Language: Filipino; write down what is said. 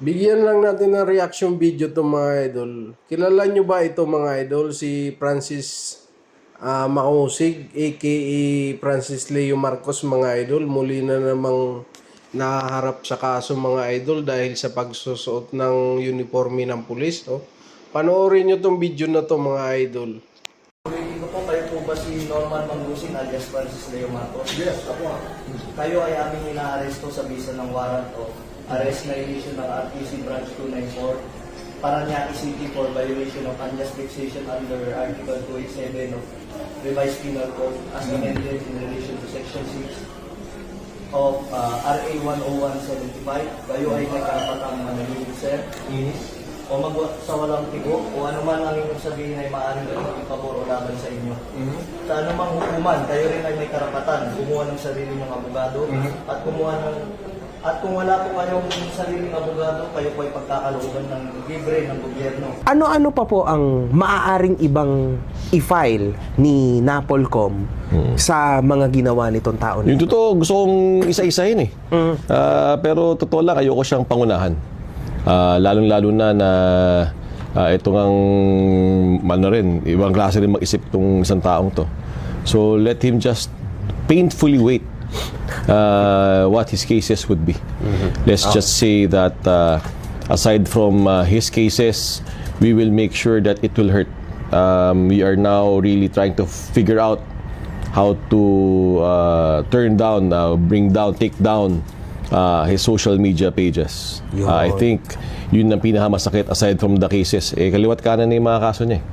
Bigyan lang natin ng reaction video to mga idol. Kilala nyo ba ito mga idol? Si Francis Mausig aka Francis Leo Marcos mga idol. Muli na namang naharap sa kaso mga idol dahil sa pagsusuot ng uniforme ng pulis. Oh. Panoorin nyo tong video na to mga idol. Ito po, kayo po ba si Norman Mangusin alias Francis Leo Marcos? Yes, ako. Kayo ay aming inaaresto sa bisa ng warrant o arrest na issue ng RTC Branch 294 Parañaque City for violation of unjust fixation under Article 287 of Revised Penal Code as amended in relation to Section 6 of RA 10175. Kayo ay may karapatang manalili, sir. O sa walang tigo o anuman ang inyong sabihin ay maaaring maging pabor o laban sa inyo. Sa anumang hukuman, kayo rin ay may karapatan kumuha ng sarili ng abogado at kung wala po kayong sariling abogado, kayo po ay pagkakalooban ng libre ng gobyerno. Ano-ano pa po ang maaaring ibang i-file ni Napolcom sa mga ginawa nitong tao nito? Yung totoo, gusto kong isa-isahin eh. Pero totoo lang, ayoko siyang pangunahan. Lalong-lalo na ito ngang rin, ibang klase rin mag-isip itong isang taong to. So let him just painfully wait what his cases would be. Let's just say that aside from his cases, we will make sure that it will hurt. We are now really trying to figure out how to take down his social media pages. I think yun ang pinakamasakit aside from the cases. Kaliwat kanan na yung mga kaso niya.